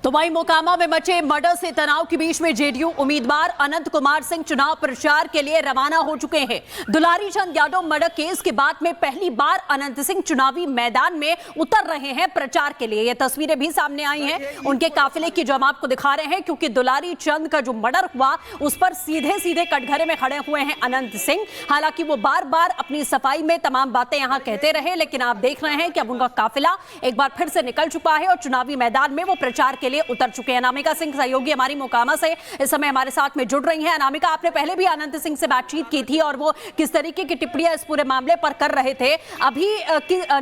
तो वहीं मोकामा में मचे मर्डर से तनाव के बीच में जेडीयू उम्मीदवार अनंत कुमार सिंह चुनाव प्रचार के लिए रवाना हो चुके हैं। दुलारी चंद यादव मर्डर केस के बाद में पहली बार अनंत सिंह चुनावी मैदान में उतर रहे हैं प्रचार के लिए। ये तस्वीरें भी सामने आई हैं उनके काफिले की, जो हम आपको दिखा रहे हैं, क्योंकि दुलारी चंद का जो मर्डर हुआ उस पर सीधे सीधे कटघरे में खड़े हुए हैं अनंत सिंह। हालांकि वो बार बार अपनी सफाई में तमाम बातें यहां कहते रहे, लेकिन आप देख रहे हैं कि अब उनका काफिला एक बार फिर से निकल चुका है और चुनावी मैदान में वो प्रचार के लिए उतर चुके हैं। अनामिका सिंह सहयोगी हमारी मोकामा से इस समय हमारे साथ में जुड़ रही हैं। अनामिका, आपने पहले भी अनंत सिंह से बातचीत की थी और वो किस तरीके की टिप्पणियां इस पूरे मामले पर कर रहे थे। अभी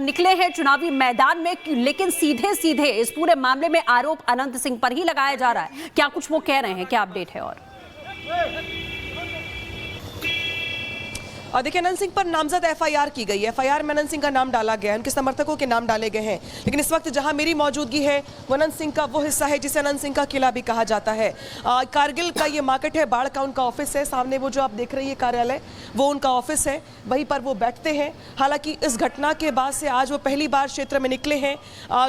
निकले हैं चुनावी मैदान में, लेकिन सीधे सीधे इस पूरे मामले में आरोप अनंत सिंह पर ही लगाया जा रहा है। क्या कुछ वो कह रहे हैं, क्या अपडेट है? और देखिए, अनंत सिंह पर नामजद एफआईआर की गई है। एफआईआर में अनंत सिंह का नाम डाला गया है, उनके समर्थकों के नाम डाले गए हैं। लेकिन इस वक्त जहां मेरी मौजूदगी है वो अनंत सिंह का वो हिस्सा है जिसे अनंत सिंह का किला भी कहा जाता है। कारगिल का ये मार्केट है, बाढ़ का उनका ऑफिस है। सामने वो जो आप देख रही है कार्यालय, वो उनका ऑफिस है, वहीं पर वो बैठते हैं। हालांकि इस घटना के बाद से आज वो पहली बार क्षेत्र में निकले हैं।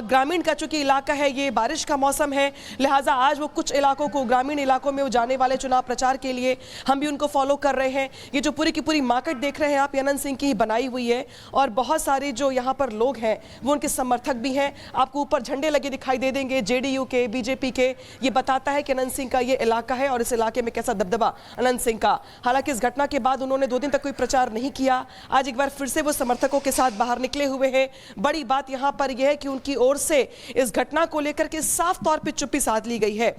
ग्रामीण का चूंकि इलाका है, ये बारिश का मौसम है, लिहाजा आज वो कुछ इलाकों को, ग्रामीण इलाकों में वो जाने वाले चुनाव प्रचार के लिए हम भी उनको फॉलो कर रहे हैं। ये जो पूरी की पूरी मार्केट देख रहे हैं आप, अनंत सिंह की ही बनाई हुई है और बहुत सारे जो यहाँ पर लोग हैं वो उनके समर्थक भी हैं। आपको ऊपर झंडे लगे दिखाई दे देंगे जेडीयू के, बीजेपी के। ये बताता है कि अनंत सिंह का ये इलाका है और इस इलाके में कैसा दबदबा अनंत सिंह का। हालांकि इस घटना के बाद उन्होंने 2 दिन तक कोई प्रचार नहीं किया। आज एक बार फिर से वो समर्थकों के साथ बाहर निकले हुए हैं। बड़ी बात यहाँ पर यह है कि उनकी ओर से इस घटना को लेकर के साफ तौर पर चुप्पी साध ली गई है।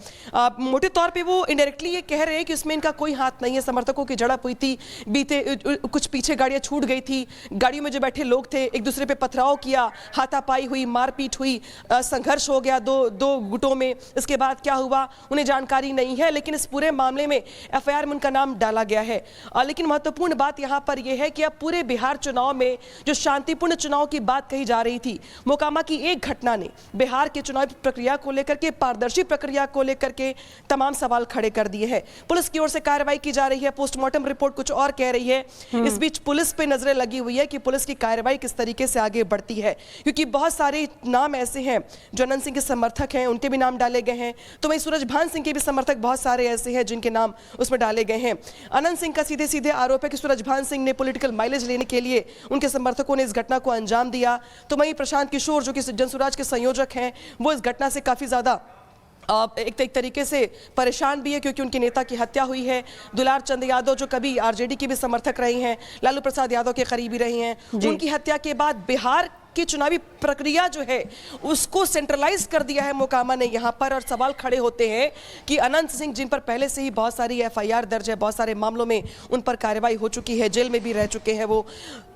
मोटे तौर पर वो इनडायरेक्टली ये कह रहे हैं कि उसमें इनका कोई हाथ नहीं है। समर्थकों की झड़प हुई थी, बीते कुछ पीछे गाड़ियां छूट गई थी, गाड़ियों में जो बैठे लोग थे एक दूसरे पे पथराव किया, हाथापाई हुई, मारपीट हुई, संघर्ष हो गया दो गुटों में। इसके बाद क्या हुआ उन्हें जानकारी नहीं है, लेकिन इस पूरे मामले में एफआईआर में उनका नाम डाला गया है। लेकिन महत्वपूर्ण बात यहां पर यह है कि अब पूरे बिहार चुनाव में जो शांतिपूर्ण चुनाव की बात कही जा रही थी, मोकामा की एक घटना ने बिहार के चुनाव प्रक्रिया को लेकर के, पारदर्शी प्रक्रिया को लेकर के तमाम सवाल खड़े कर दिए हैं। पुलिस की ओर से कार्रवाई की जा रही है, पोस्टमार्टम रिपोर्ट कुछ और कह रही है। इस बीच पुलिस पे नजरें लगी हुई है कि पुलिस की कार्रवाई किस तरीके से आगे बढ़ती है, क्योंकि बहुत सारे नाम ऐसे हैं जो अनंत सिंह के समर्थक हैं, उनके भी नाम डाले गए हैं। तो वहीं सूरजभान सिंह के भी समर्थक बहुत सारे ऐसे हैं जिनके नाम उसमें डाले गए हैं। अनंत सिंह का सीधे सीधे आरोप है कि सूरजभान सिंह ने पॉलिटिकल माइलेज लेने के लिए उनके समर्थकों ने इस घटना को अंजाम दिया। तो वहीं प्रशांत किशोर जो कि जनसुराज के संयोजक हैं, वो इस घटना से काफी ज्यादा एक तरीके से परेशान भी है, क्योंकि उनके नेता की हत्या हुई है। दुलार चंद यादव जो कभी आरजेडी के भी समर्थक रही हैं, लालू प्रसाद यादव के करीबी रही हैं, उनकी हत्या के बाद बिहार की चुनावी प्रक्रिया जो है उसको सेंट्रलाइज कर दिया है मोकामा ने यहाँ पर। और सवाल खड़े होते हैं कि अनंत सिंह, जिन पर पहले से ही बहुत सारी एफआईआर दर्ज है, बहुत सारे मामलों में उन पर कार्रवाई हो चुकी है, जेल में भी रह चुके हैं वो,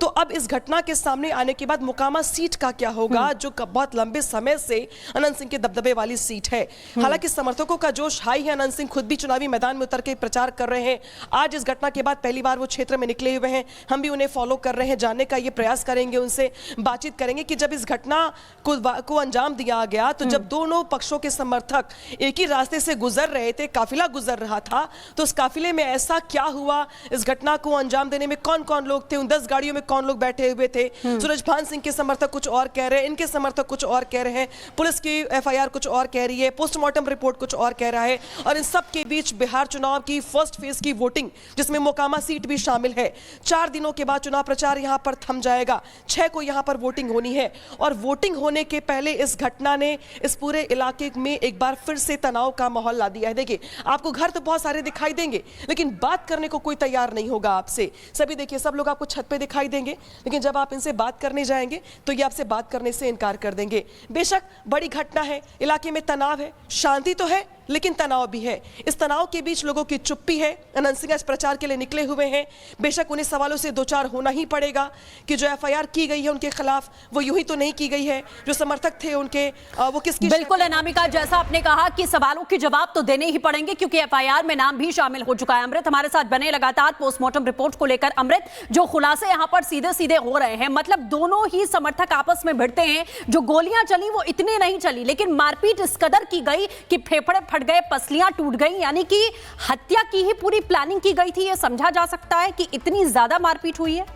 तो अब इस घटना के सामने आने के बाद मोकामा सीट का क्या होगा, जो बहुत लंबे समय से अनंत सिंह के दबदबे वाली सीट है। हालांकि समर्थकों का जोश हाई है, अनंत सिंह खुद भी चुनावी मैदान में उतर के प्रचार कर रहे हैं। आज इस घटना के बाद पहली बार वो क्षेत्र में निकले हुए हैं, हम भी उन्हें फॉलो कर रहे हैं, जानने का ये प्रयास करेंगे, उनसे बातचीत कि जब इस घटना को अंजाम दिया गया, तो जब दोनों पक्षों के समर्थक एक ही रास्ते से गुजर रहे थे, काफिला गुजर रहा था, तो उस काफिले में ऐसा क्या हुआ, इस घटना को अंजाम देने में कौन कौन लोग थे, उन 10 गाड़ियों में कौन लोग बैठे हुए थे। सूरजभान सिंह के समर्थक कुछ और कह रहे हैं, इनके समर्थक कुछ और कह रहे हैं, पुलिस की एफआईआर कुछ और कह रही है, पोस्टमार्टम रिपोर्ट कुछ और कह रहा है। और इन सब के बीच बिहार चुनाव की फर्स्ट फेज की वोटिंग, जिसमें मोकामा सीट भी शामिल है, 4 दिनों के बाद चुनाव प्रचार यहां पर थम जाएगा। 6 को यहां पर वोटिंग होनी है। और वोटिंग होने के पहले इस घटना ने इस पूरे इलाके में एक बार फिर से तनाव का माहौल ला दिया है। देखिए, आपको घर तो बहुत सारे दिखाई देंगे, लेकिन बात करने को कोई तैयार नहीं होगा आपसे। सभी देखिए, सब लोग आपको छत पे दिखाई देंगे, लेकिन जब आप इनसे बात करने जाएंगे तो ये आपसे बात करने से इनकार कर देंगे। बेशक बड़ी घटना है, इलाके में तनाव है, शांति तो है लेकिन तनाव भी है। इस तनाव के बीच लोगों की चुप्पी है। अनंत सिंह इस प्रचार के लिए निकले हुए हैं। बेशक उन्हें सवालों से दो चार होना ही पड़ेगा कि जो एफआईआर की गई है उनके खिलाफ, वो यूं ही तो नहीं की गई है। जो समर्थक थे उनके, वो किसकी? बिल्कुल अनामिका, जैसा आपने कहा कि सवालों के जवाब तो देने ही पड़ेंगे, क्योंकि एफआईआर में नाम भी शामिल हो चुका है। अमृत हमारे साथ बने लगातार पोस्टमार्टम रिपोर्ट को लेकर। अमृत, जो खुलासे यहां पर सीधे सीधे हो रहे हैं, मतलब दोनों ही समर्थक आपस में भिड़ते हैं। जो गोलियां चली वो इतनी नहीं चली, लेकिन मारपीट इस कदर की गई कि फेफड़े फट गए, पसलियां टूट गई, यानी कि हत्या की ही पूरी प्लानिंग की गई थी। यह समझा जा सकता है कि इतनी ज्यादा मारपीट हुई है।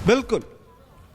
बिल्कुल,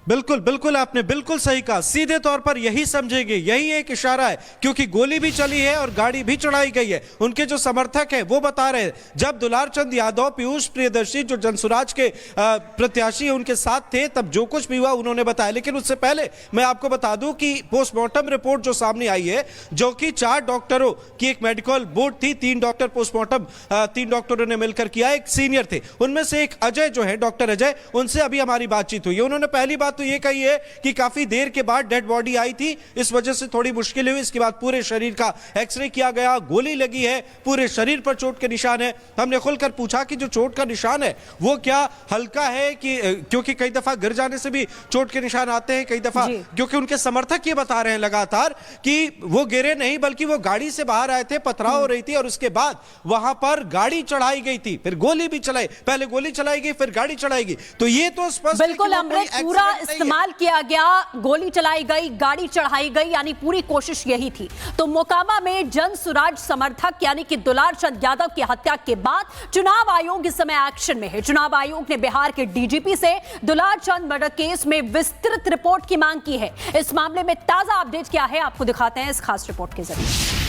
बिल्कुल बिल्कुल, आपने बिल्कुल सही कहा। सीधे तौर पर यही समझेंगे, यही एक इशारा है, क्योंकि गोली भी चली है और गाड़ी भी चढ़ाई गई है। उनके जो समर्थक हैं वो बता रहे हैं, जब दुलार चंद यादव, पीयूष प्रियदर्शी जो जनसुराज के प्रत्याशी हैं उनके साथ थे, तब जो कुछ भी हुआ उन्होंने बताया। लेकिन उससे पहले मैं आपको बता दूं कि पोस्टमार्टम रिपोर्ट जो सामने आई है, जो कि 4 डॉक्टरों की एक मेडिकल बोर्ड थी, 3 डॉक्टर पोस्टमार्टम 3 डॉक्टरों ने मिलकर किया, एक सीनियर थे, उनमें से एक अजय जो है, डॉक्टर अजय, उनसे अभी हमारी बातचीत हुई है। उन्होंने पहली बात तो ये कही है कि काफी देर के बाद डेड बॉडी आई थी, इस वजह से थोड़ी मुश्किल हुई। इसके बाद पूरे शरीर का एक्सरे किया गया, गोली लगी है, पूरे शरीर पर चोट के निशान है। हमने खुलकर पूछा कि जो चोट का निशान है वो क्या हल्का है, कि क्योंकि कई दफा गिर जाने से भी चोट के निशान आते हैं, कई दफा, क्योंकि उनके समर्थक ये बता रहे हैं लगातार कि वो गिरे नहीं, बल्कि वो गाड़ी से बाहर आए थे, पथराव हो रही थी और उसके बाद वहां पर गाड़ी चढ़ाई गई थी, फिर गोली भी चलाई, पहले गोली चलाई गई फिर गाड़ी चढ़ाई गई। तो ये तो स्पष्ट बिल्कुल अमृत, पूरा इस्तेमाल किया गया, गोली चलाई गई, गाड़ी चढ़ाई गई, यानी पूरी कोशिश यही थी। तो मोकामा में जनसुराज समर्थक यानी कि दुलार चंद यादव की हत्या के बाद चुनाव आयोग इस समय एक्शन में है। चुनाव आयोग ने बिहार के डीजीपी से दुलार चंद मर्डर केस में विस्तृत रिपोर्ट की मांग की है। इस मामले में ताजा अपडेट क्या है आपको दिखाते हैं इस खास रिपोर्ट के जरिए।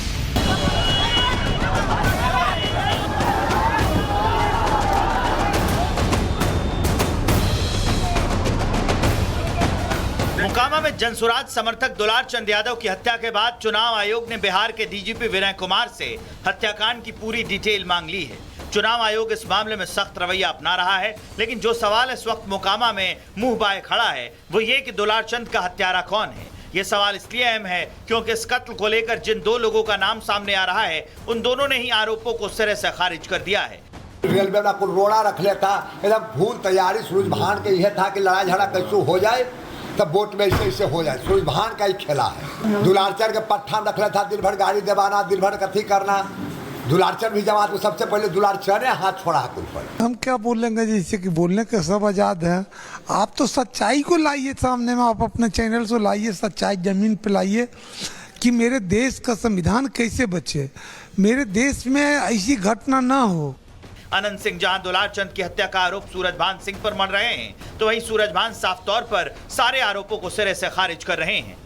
मोकामा में जनसुराज समर्थक दुलार चंद यादव की हत्या के बाद चुनाव आयोग ने बिहार के डीजीपी विनय कुमार से हत्याकांड की पूरी डिटेल मांग ली है। चुनाव आयोग इस मामले में सख्त रवैया अपना रहा है, लेकिन जो सवाल इस वक्त मोकामा में मुंह बाए खड़ा है वो ये कि दुलार चंद का हत्यारा कौन है। ये सवाल इसलिए अहम है क्योंकि इस कत्ल को लेकर जिन 2 लोगों का नाम सामने आ रहा है, उन दोनों ने ही आरोपों को सिरे से खारिज कर दिया है। रेलवे में कुल रोड़ा रख लेता, एकदम फूल तैयारी, सूरज भान के यह था कि लड़ाई झगड़ा कैसे हो जाए तब वोट में ऐसे हो जाए, सूरज भान का ही खेला है। दुलारचंद के पट्टा रख लेता, दिन भर गाड़ी दबाना, दिन भर कथी करना। दुलारचंद भी जमात को सबसे पहले दुलारचंद ने हाथ छोड़ा कुल पर। हम क्या बोलेंगे, जैसे कि बोलने के सब आजाद हैं। आप तो सच्चाई को लाइए सामने में, आप अपने चैनल से लाइए, सच्चाई जमीन पे लाइए कि मेरे देश का संविधान कैसे बचे, मेरे देश में ऐसी घटना ना हो। अनंत सिंह जहां दुलार चंद की हत्या का आरोप सूरजभान सिंह पर मढ़ रहे हैं, तो वहीं सूरजभान साफ तौर पर सारे आरोपों को सिरे से खारिज कर रहे हैं।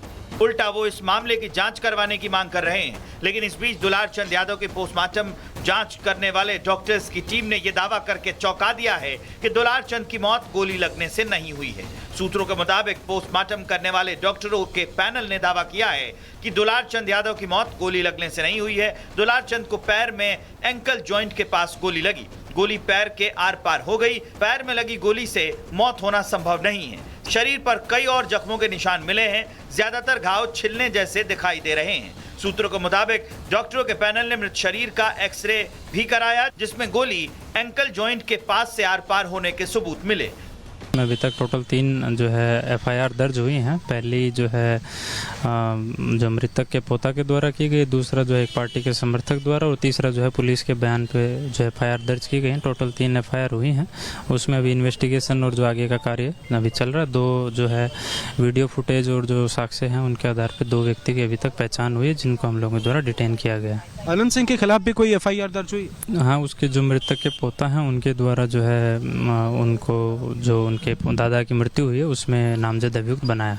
उल्टा वो इस मामले की जांच करवाने की मांग कर रहे हैं। लेकिन इस बीच दुलार चंद यादव के पोस्टमार्टम जांच करने वाले डॉक्टर्स की टीम ने यह दावा करके चौंका दिया है कि दुलार चंद की मौत गोली लगने से नहीं हुई है। सूत्रों के मुताबिक पोस्टमार्टम करने वाले डॉक्टरों के पैनल ने दावा किया है कि दुलार चंद यादव की मौत गोली लगने से नहीं हुई है। दुलार चंद को पैर में एंकल जॉइंट के पास गोली लगी, गोली पैर के आर पार हो गई। पैर में लगी गोली से मौत होना संभव नहीं है। शरीर पर कई और जख्मों के निशान मिले हैं, ज्यादातर घाव छिलने जैसे दिखाई दे रहे हैं। सूत्रों के मुताबिक डॉक्टरों के पैनल ने मृत शरीर का एक्सरे भी कराया, जिसमें गोली एंकल जॉइंट के पास से आर पार होने के सबूत मिले। अभी तक टोटल 3 जो है FIR दर्ज हुई हैं। पहली जो है जो मृतक के पोता के द्वारा की गई, दूसरा जो है एक पार्टी के समर्थक द्वारा, और तीसरा जो है पुलिस के बयान पे जो FIR दर्ज की गई हैं। टोटल 3 FIR हुई हैं। उसमें अभी इन्वेस्टिगेशन और जो आगे का कार्य अभी चल रहा है। 2 जो है वीडियो फुटेज और जो साक्ष्य हैं उनके आधार पर 2 व्यक्ति की अभी तक पहचान हुई है, जिनको हम लोगों द्वारा डिटेन किया गया है। अनंत सिंह के खिलाफ भी कोई FIR दर्ज हुई? हाँ, उसके जो मृतक के पोता हैं उनके द्वारा जो है उनको जो उनके दादा की मृत्यु हुई है उसमें नामजद अभियुक्त बनाया।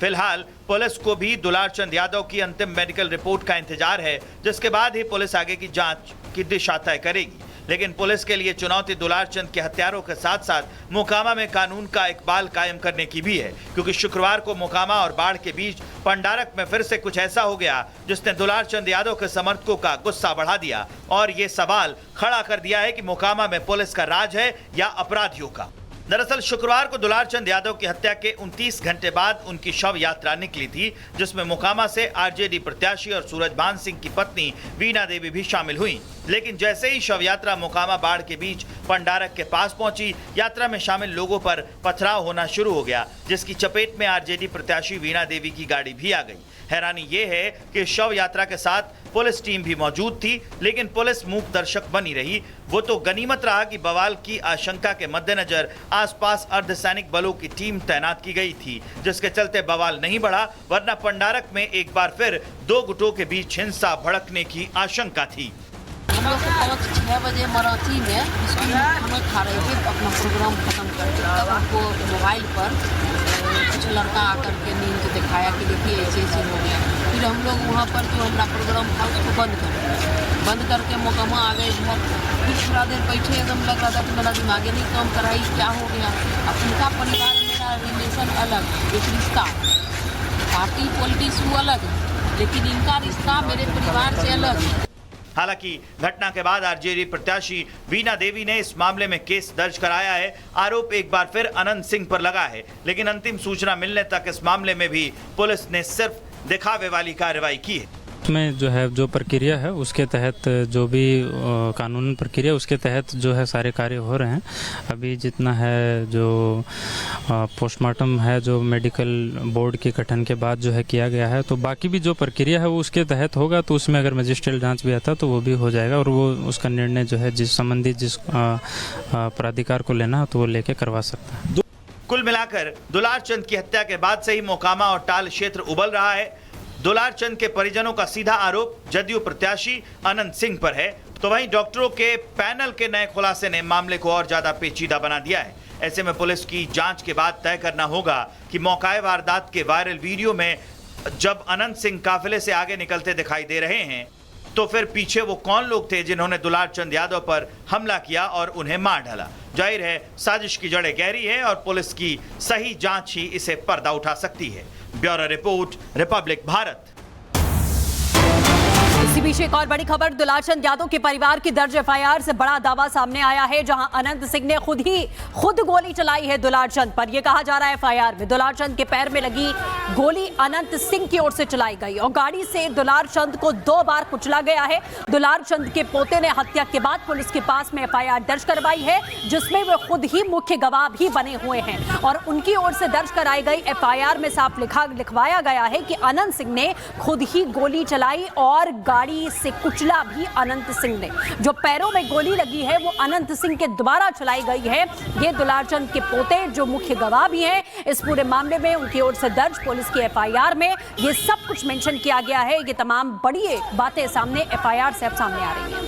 फिलहाल पुलिस को भी दुलार चंद यादव की अंतिम मेडिकल रिपोर्ट का इंतजार है, जिसके बाद ही पुलिस आगे की जांच की दिशा तय करेगी। लेकिन पुलिस के लिए चुनौती दुलार चंद के हत्यारों के साथ साथ मोकामा में कानून का इकबाल कायम करने की भी है, क्योंकि शुक्रवार को मोकामा और बाढ़ के बीच पंडारक में फिर से कुछ ऐसा हो गया जिसने दुलार चंद यादव के समर्थकों का गुस्सा बढ़ा दिया और ये सवाल खड़ा कर दिया है कि मोकामा में पुलिस का राज है या अपराधियों का। दरअसल शुक्रवार को दुलार चंद यादव की हत्या के 29 घंटे बाद उनकी शव यात्रा निकली थी, जिसमें मोकामा से आरजेडी प्रत्याशी और सूरजभान सिंह की पत्नी वीणा देवी भी शामिल हुई। लेकिन जैसे ही शव यात्रा मोकामा बाढ़ के बीच पंडारक के पास पहुंची, यात्रा में शामिल लोगों पर पथराव होना शुरू हो गया, जिसकी चपेट में आरजेडी प्रत्याशी वीणा देवी की गाड़ी भी आ गई। हैरानी ये है कि शव यात्रा के साथ पुलिस टीम भी मौजूद थी, लेकिन पुलिस मूक दर्शक बनी रही। वो तो गनीमत रहा कि बवाल की आशंका के मद्देनजर आसपास अर्धसैनिक बलों की टीम तैनात की गई थी, जिसके चलते बवाल नहीं बढ़ा, वरना पंडारक में एक बार फिर 2 गुटों के बीच हिंसा भड़कने की आशंका थी। हम लोग 5-6 बजे मराठी में स्कूल में खाना खा रहे थे, अपना प्रोग्राम खत्म करके तब हमको मोबाइल पर कुछ लड़का आकर के नींद दिखाया कि देखिए ऐसे ऐसे हो गया। फिर हम लोग वहाँ पर जो हमारा प्रोग्राम था उसको बंद करके मोकामा आ गए घर। फिर थोड़ा देर बैठे, एकदम लग रहा था कि मेरा दिमागे नहीं काम कर रही, क्या हो गया। अब उनका परिवार मेरा रिलेशन अलग, एक रिश्ता पार्टी पॉलिटिक्स वो अलग, लेकिन इनका रिश्ता मेरे परिवार से अलग है। हालांकि घटना के बाद आरजेडी प्रत्याशी वीणा देवी ने इस मामले में केस दर्ज कराया है। आरोप एक बार फिर अनंत सिंह पर लगा है, लेकिन अंतिम सूचना मिलने तक इस मामले में भी पुलिस ने सिर्फ दिखावे वाली कार्रवाई की है। उसमें जो है जो प्रक्रिया है उसके तहत जो भी कानूनी प्रक्रिया उसके तहत जो है सारे कार्य हो रहे हैं। अभी जितना है जो पोस्टमार्टम है जो मेडिकल बोर्ड के गठन के बाद जो है किया गया है, तो बाकी भी जो प्रक्रिया है वो उसके तहत होगा। तो उसमें अगर मजिस्ट्रियल जांच भी आता तो वो भी हो जाएगा और वो उसका निर्णय जो है जिस संबंधित जिस प्राधिकार को लेना हो तो वो लेके करवा सकता है। कुल मिलाकर दुलार चंद की हत्या के बाद से ही मोकामा और टाल क्षेत्र उबल रहा है। दुलार चंद के परिजनों का सीधा आरोप जदयू प्रत्याशी अनंत सिंह पर है, तो वहीं डॉक्टरों के पैनल के नए खुलासे ने मामले को और ज्यादा पेचीदा बना दिया है। ऐसे में पुलिस की जांच के बाद तय करना होगा कि मौकाए वारदात के वायरल वीडियो में जब अनंत सिंह काफिले से आगे निकलते दिखाई दे रहे हैं तो फिर पीछे वो कौन लोग थे जिन्होंने दुलार चंद यादव पर हमला किया और उन्हें मार डाला। जाहिर है साजिश की जड़ें गहरी है और पुलिस की सही जांच ही इसे पर्दा उठा सकती है। Bureau report, Republic Bharat. इसी बीच एक और बड़ी खबर, दुलार चंद यादव के परिवार की दर्ज एफआईआर से बड़ा दावा सामने आया है, जहां अनंत सिंह ने खुद गोली चलाई है दुलार चंद पर। यह कहा जा रहा है एफआईआर में दुलार चंद के पैर में लगी गोली अनंत सिंह की ओर से चलाई गई और गाड़ी से दुलार चंद को 2 बार कुचला गया है। दुलार चंद के पोते ने हत्या के बाद पुलिस के पास में एफआईआर दर्ज करवाई है, जिसमें वे खुद ही मुख्य गवाह भी बने हुए हैं और उनकी ओर से दर्ज कराई गई एफआईआर में साफ लिखवाया गया है कि अनंत सिंह ने खुद ही गोली चलाई और गाड़ी से कुचला भी अनंत सिंह ने। जो पैरों में गोली लगी है वो अनंत सिंह के द्वारा चलाई गई है। ये दुलार चंद के पोते जो मुख्य गवाह भी हैं इस पूरे मामले में, उनकी ओर से दर्ज पुलिस की एफआईआर में ये सब कुछ मेंशन किया गया है। ये तमाम बड़ी बातें सामने एफआईआर से अब सामने आ रही हैं।